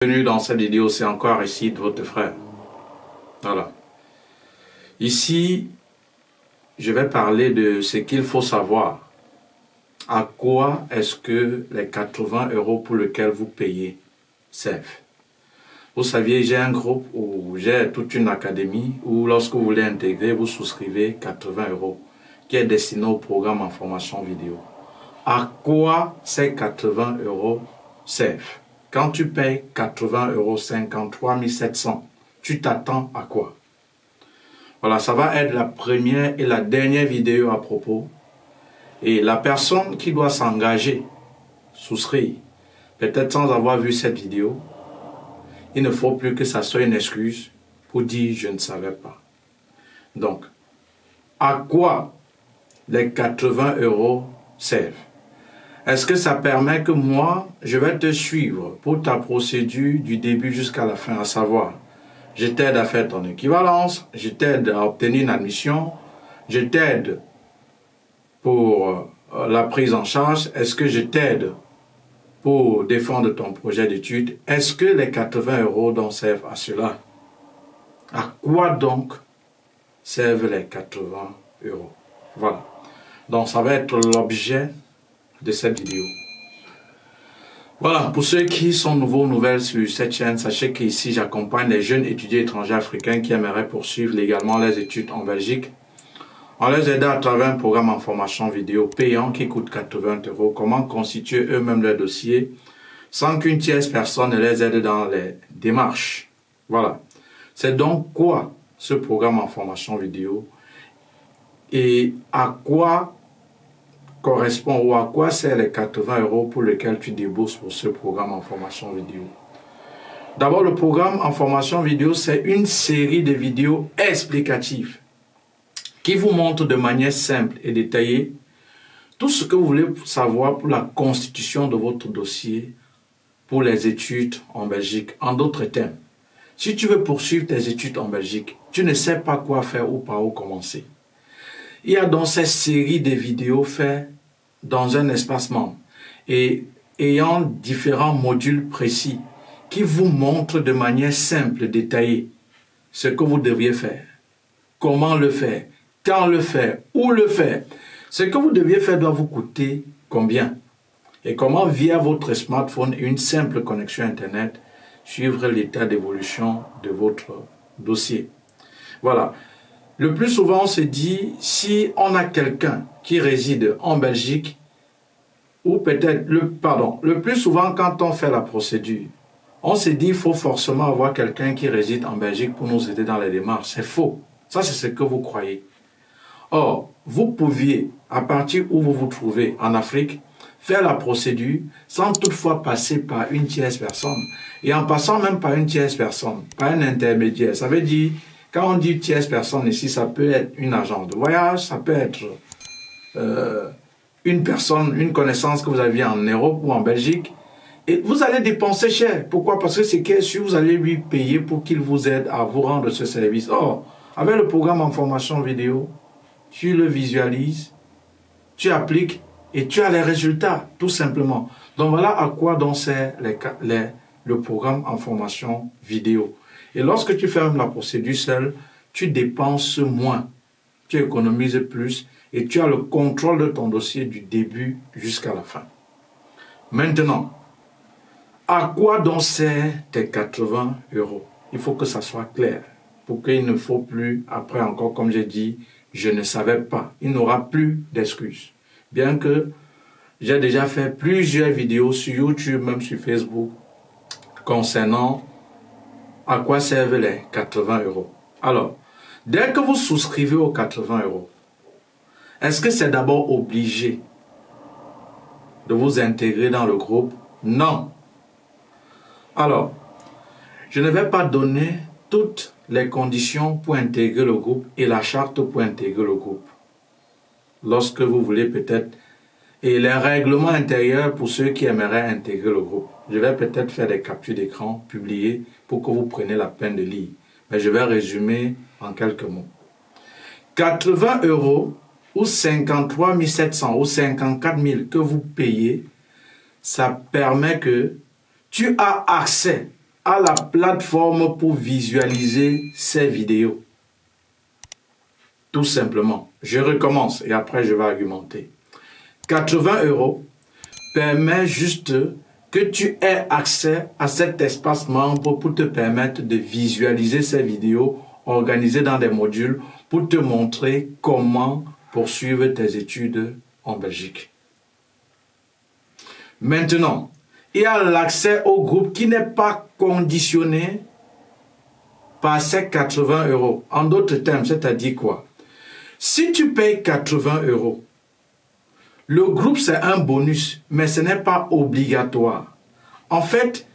Bienvenue dans cette vidéo, c'est encore Aristide, votre frère. Voilà. Ici, je vais parler de ce qu'il faut savoir. À quoi est-ce que les 80 € pour lesquels vous payez servent? Vous saviez, j'ai un groupe où j'ai toute une académie où lorsque vous voulez intégrer, vous souscrivez 80 € qui est destiné au programme en formation vidéo. À quoi ces 80 € servent? Quand tu payes 80 €, 53 700, tu t'attends à quoi? Voilà, ça va être la première et la dernière vidéo à propos. Et la personne qui doit s'engager, souscrire, peut-être sans avoir vu cette vidéo, il ne faut plus que ça soit une excuse pour dire « je ne savais pas ». Donc, à quoi les 80 € servent? Est-ce que ça permet que moi, je vais te suivre pour ta procédure du début jusqu'à la fin, à savoir, je t'aide à faire ton équivalence, je t'aide à obtenir une admission, je t'aide pour la prise en charge, est-ce que je t'aide pour défendre ton projet d'études? Est-ce que les 80 € donc servent à cela? À quoi donc servent les 80 €? Voilà. Donc ça va être l'objet de cette vidéo. Voilà, pour ceux qui sont nouveaux ou nouvelles sur cette chaîne, sachez qu'ici j'accompagne les jeunes étudiants étrangers africains qui aimeraient poursuivre légalement leurs études en Belgique. On les aide à travers un programme en formation vidéo payant qui coûte 80 €. Comment constituer eux-mêmes leur dossier sans qu'une tierce personne ne les aide dans les démarches. Voilà. C'est donc quoi ce programme en formation vidéo et à quoi correspond ou à quoi sert les 80 € pour lesquels tu débourses pour ce programme en formation vidéo. D'abord, le programme en formation vidéo, c'est une série de vidéos explicatives qui vous montrent de manière simple et détaillée tout ce que vous voulez savoir pour la constitution de votre dossier pour les études en Belgique. En d'autres termes, si tu veux poursuivre tes études en Belgique, tu ne sais pas quoi faire ou par où commencer. Il y a donc cette série de vidéos faites dans un espace membre et ayant différents modules précis qui vous montrent de manière simple et détaillée ce que vous devriez faire, comment le faire, quand le faire, où le faire. Ce que vous deviez faire doit vous coûter combien et comment via votre smartphone et une simple connexion Internet suivre l'état d'évolution de votre dossier. Voilà. Le plus souvent, on se dit, si on a quelqu'un qui réside en Belgique, ou peut-être, le plus souvent quand on fait la procédure, on se dit, il faut forcément avoir quelqu'un qui réside en Belgique pour nous aider dans les démarches. C'est faux. Ça, c'est ce que vous croyez. Or, vous pouviez, à partir où vous vous trouvez en Afrique, faire la procédure sans toutefois passer par une tierce personne. Et en passant même par une tierce personne, par un intermédiaire, ça veut dire, quand on dit tierce personne ici, ça peut être une agence de voyage, ça peut être une personne, une connaissance que vous aviez en Europe ou en Belgique. Et vous allez dépenser cher. Pourquoi? Parce que c'est que si vous allez lui payer pour qu'il vous aide à vous rendre ce service. Or, avec le programme en formation vidéo, tu le visualises, tu appliques et tu as les résultats, tout simplement. Donc voilà à quoi donc sert le programme en formation vidéo. Et lorsque tu fais même la procédure seule, tu dépenses moins, tu économises plus et tu as le contrôle de ton dossier du début jusqu'à la fin. Maintenant, à quoi donc sert tes 80 €? Il faut que ça soit clair pour qu'il ne faut plus, après encore comme j'ai dit, je ne savais pas. Il n'aura plus d'excuses. Bien que j'ai déjà fait plusieurs vidéos sur YouTube, même sur Facebook, concernant à quoi servent les 80 €. Alors, dès que vous souscrivez aux 80 €, est-ce que c'est d'abord obligé de vous intégrer dans le groupe? Non. Alors, je ne vais pas donner toutes les conditions pour intégrer le groupe et la charte pour intégrer le groupe. Lorsque vous voulez peut-être, et les règlements intérieurs pour ceux qui aimeraient intégrer le groupe. Je vais peut-être faire des captures d'écran publiées pour que vous preniez la peine de lire. Mais je vais résumer en quelques mots. 80 € ou 53 700 ou 54 000 que vous payez, ça permet que tu as accès à la plateforme pour visualiser ces vidéos. Tout simplement. Je recommence et après je vais argumenter. 80 € permet juste que tu aies accès à cet espace membre pour te permettre de visualiser ces vidéos organisées dans des modules pour te montrer comment poursuivre tes études en Belgique. Maintenant, il y a l'accès au groupe qui n'est pas conditionné par ces 80 €. En d'autres termes, c'est-à-dire quoi? Si tu payes 80 €, le groupe c'est un bonus, mais ce n'est pas obligatoire. En fait,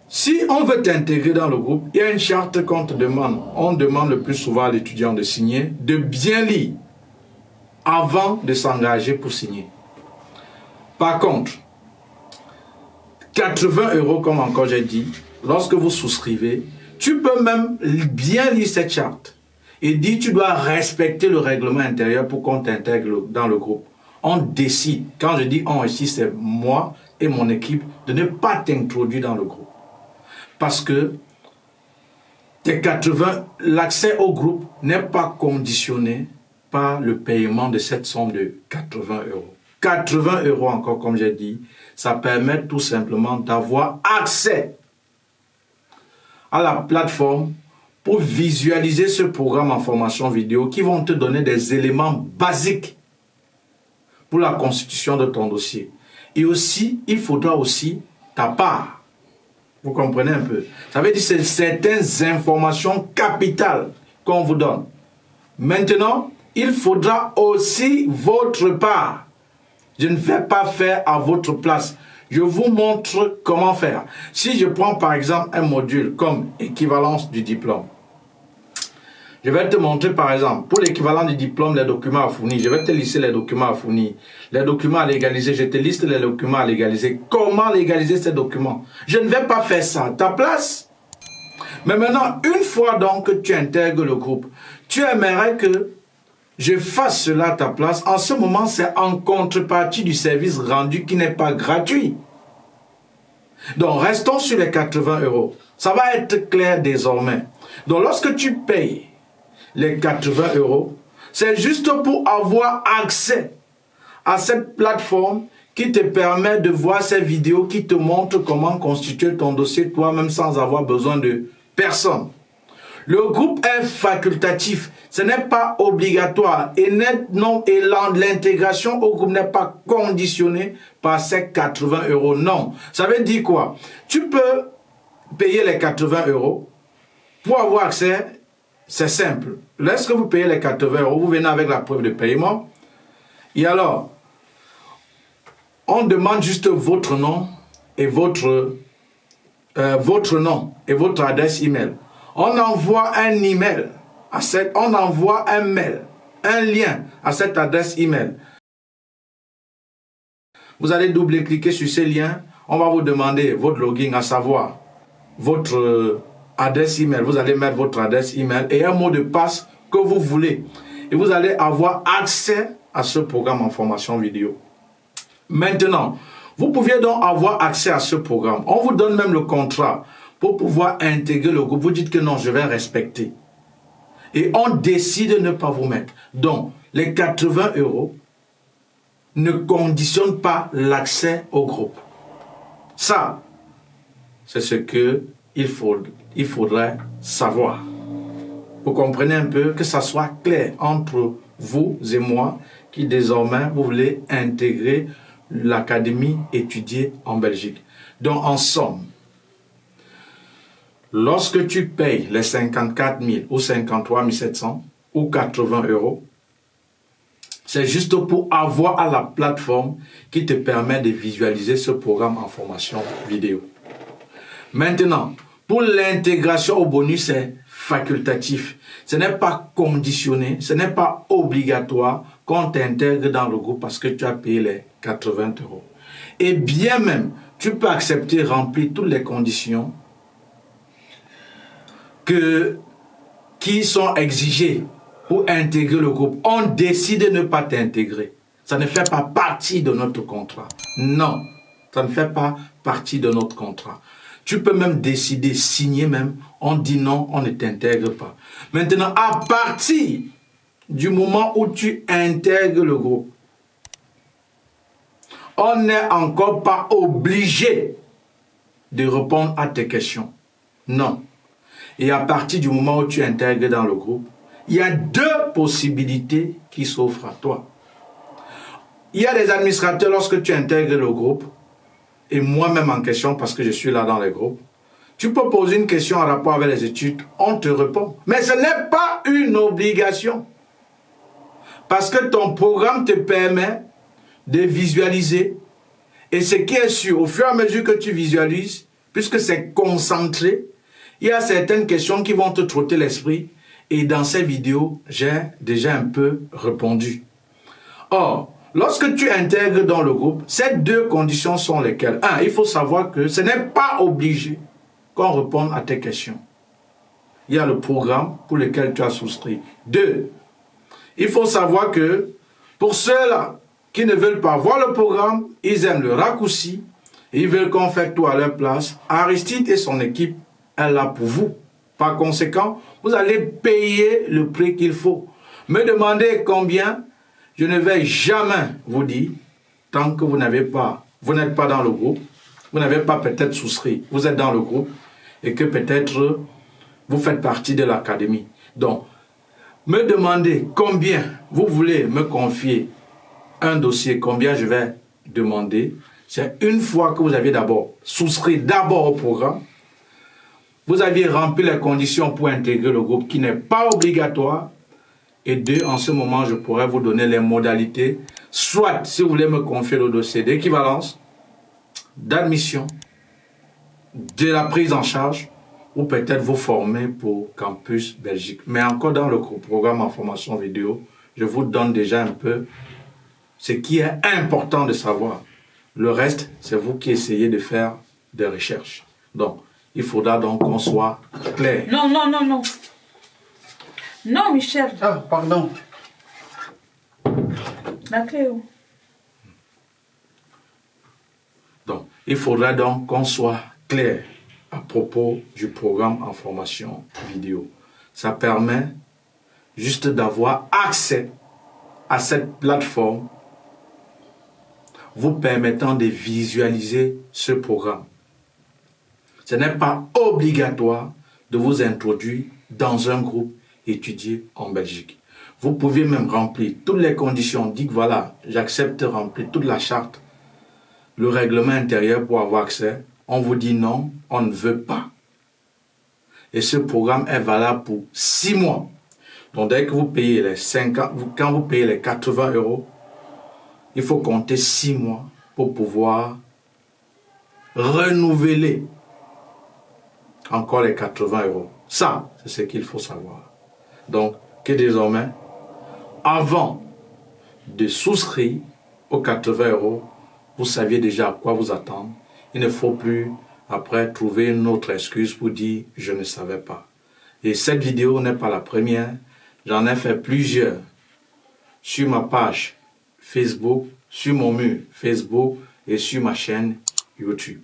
si on veut t'intégrer dans le groupe, il y a une charte qu'on te demande. On demande le plus souvent à l'étudiant de signer, de bien lire avant de s'engager pour signer. Par contre, 80 € comme encore j'ai dit, lorsque vous souscrivez, tu peux même bien lire cette charte et dire tu dois respecter le règlement intérieur pour qu'on t'intègre dans le groupe. On décide, quand je dis on ici, c'est moi et mon équipe, de ne pas t'introduire dans le groupe. Parce que l'accès au groupe n'est pas conditionné par le paiement de cette somme de 80 €. 80 € encore, comme j'ai dit, ça permet tout simplement d'avoir accès à la plateforme pour visualiser ce programme en formation vidéo qui vont te donner des éléments basiques pour la constitution de ton dossier. Et aussi, il faudra aussi ta part. Vous comprenez un peu? Ça veut dire que c'est certaines informations capitales qu'on vous donne. Maintenant, il faudra aussi votre part. Je ne vais pas faire à votre place. Je vous montre comment faire. Si je prends par exemple un module comme équivalence du diplôme, je vais te montrer par exemple, pour l'équivalent du diplôme, les documents à fournir. Je vais te lister les documents à fournir. Les documents à légaliser, je te liste les documents à légaliser. Comment légaliser ces documents? Je ne vais pas faire ça à ta place. Mais maintenant, une fois donc que tu intègres le groupe, tu aimerais que je fasse cela à ta place. En ce moment, c'est en contrepartie du service rendu qui n'est pas gratuit. Donc, restons sur les 80 €. Ça va être clair désormais. Donc, lorsque tu payes les 80 €, c'est juste pour avoir accès à cette plateforme qui te permet de voir ces vidéos qui te montrent comment constituer ton dossier toi-même sans avoir besoin de personne. Le groupe est facultatif, ce n'est pas obligatoire et l'intégration au groupe n'est pas conditionnée par ces 80 €. Non, ça veut dire quoi? Tu peux payer les 80 € pour avoir accès, c'est simple. Lorsque vous payez les 80 €, vous venez avec la preuve de paiement et alors, on demande juste votre nom et votre adresse email. On envoie un email on envoie un mail, un lien à cette adresse email. Vous allez double-cliquer sur ce lien. On va vous demander votre login, à savoir votre adresse email. Vous allez mettre votre adresse email et un mot de passe que vous voulez. Et vous allez avoir accès à ce programme en formation vidéo. Maintenant, vous pouviez donc avoir accès à ce programme. On vous donne même le contrat pour pouvoir intégrer le groupe. Vous dites que non, je vais respecter. Et on décide de ne pas vous mettre. Donc, les 80 € ne conditionnent pas l'accès au groupe. Ça, c'est ce qu'il faudrait savoir. Vous comprenez un peu, que ça soit clair entre vous et moi, qui désormais, vous voulez intégrer l'académie étudiée en Belgique. Donc, en somme, lorsque tu payes les 54 000 ou 53 700 ou 80 €, c'est juste pour avoir à la plateforme qui te permet de visualiser ce programme en formation vidéo. Maintenant, pour l'intégration au bonus, c'est facultatif. Ce n'est pas conditionné, ce n'est pas obligatoire qu'on t'intègre dans le groupe parce que tu as payé les 80 €. Et bien même, tu peux accepter, remplir toutes les conditions qui sont exigées pour intégrer le groupe. On décide de ne pas t'intégrer. Ça ne fait pas partie de notre contrat. Non, ça ne fait pas partie de notre contrat. Tu peux même décider, signer même, on dit non, on ne t'intègre pas. Maintenant, à partir du moment où tu intègres le groupe, on n'est encore pas obligé de répondre à tes questions. Non. Et à partir du moment où tu intègres dans le groupe, il y a deux possibilités qui s'offrent à toi. Il y a des administrateurs lorsque tu intègres le groupe, et moi-même en question parce que je suis là dans les groupes, tu peux poser une question en rapport avec les études, on te répond. Mais ce n'est pas une obligation. Parce que ton programme te permet de visualiser. Et ce qui est sûr, au fur et à mesure que tu visualises, puisque c'est concentré, il y a certaines questions qui vont te trotter l'esprit. Et dans ces vidéos, j'ai déjà un peu répondu. Or, lorsque tu intègres dans le groupe, ces deux conditions sont lesquelles? Un, il faut savoir que ce n'est pas obligé qu'on réponde à tes questions. Il y a le programme pour lequel tu as souscrit. Deux, il faut savoir que pour ceux-là qui ne veulent pas voir le programme, ils aiment le raccourci, et ils veulent qu'on fasse tout à leur place. Aristide et son équipe est là pour vous. Par conséquent, vous allez payer le prix qu'il faut. Me demandez combien, je ne vais jamais vous dire, tant que vous n'êtes pas dans le groupe, vous n'avez pas peut-être souscrit, vous êtes dans le groupe, et que peut-être vous faites partie de l'académie. Donc, me demandez combien vous voulez me confier un dossier, combien je vais demander. C'est une fois que vous avez d'abord souscrit au programme, vous aviez rempli les conditions pour intégrer le groupe qui n'est pas obligatoire. Et deux, en ce moment, je pourrais vous donner les modalités, soit si vous voulez me confier le dossier d'équivalence, d'admission, de la prise en charge, ou peut-être vous former pour Campus Belgique. Mais encore dans le programme en formation vidéo, je vous donne déjà un peu ce qui est important de savoir. Le reste, c'est vous qui essayez de faire des recherches. Donc, il faudra donc qu'on soit clair. Non. Non, Michel. Ah, pardon. La clé où? Donc, il faudra donc qu'on soit clair à propos du programme en formation vidéo. Ça permet juste d'avoir accès à cette plateforme vous permettant de visualiser ce programme. Ce n'est pas obligatoire de vous introduire dans un groupe étudié en Belgique. Vous pouvez même remplir toutes les conditions. Dites voilà, j'accepte de remplir toute la charte, le règlement intérieur pour avoir accès. On vous dit non, on ne veut pas. Et ce programme est valable pour 6 mois. Donc dès que vous payez les 50, quand vous payez les 80 €, il faut compter 6 mois pour pouvoir renouveler encore les 80 €. Ça, c'est ce qu'il faut savoir. Donc, que désormais, avant de souscrire aux 80 €, vous saviez déjà à quoi vous attendre. Il ne faut plus, après, trouver une autre excuse pour dire « je ne savais pas ». Et cette vidéo n'est pas la première. J'en ai fait plusieurs sur ma page Facebook, sur mon mur Facebook et sur ma chaîne YouTube.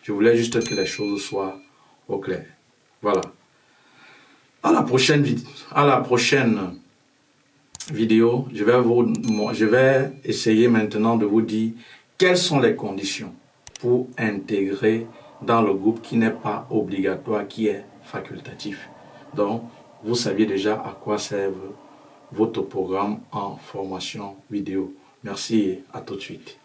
Je voulais juste que les choses soient au clair. Voilà. À la prochaine vidéo, je vais essayer maintenant de vous dire quelles sont les conditions pour intégrer dans le groupe qui n'est pas obligatoire, qui est facultatif. Donc, vous saviez déjà à quoi servent votre programme en formation vidéo. Merci et à tout de suite.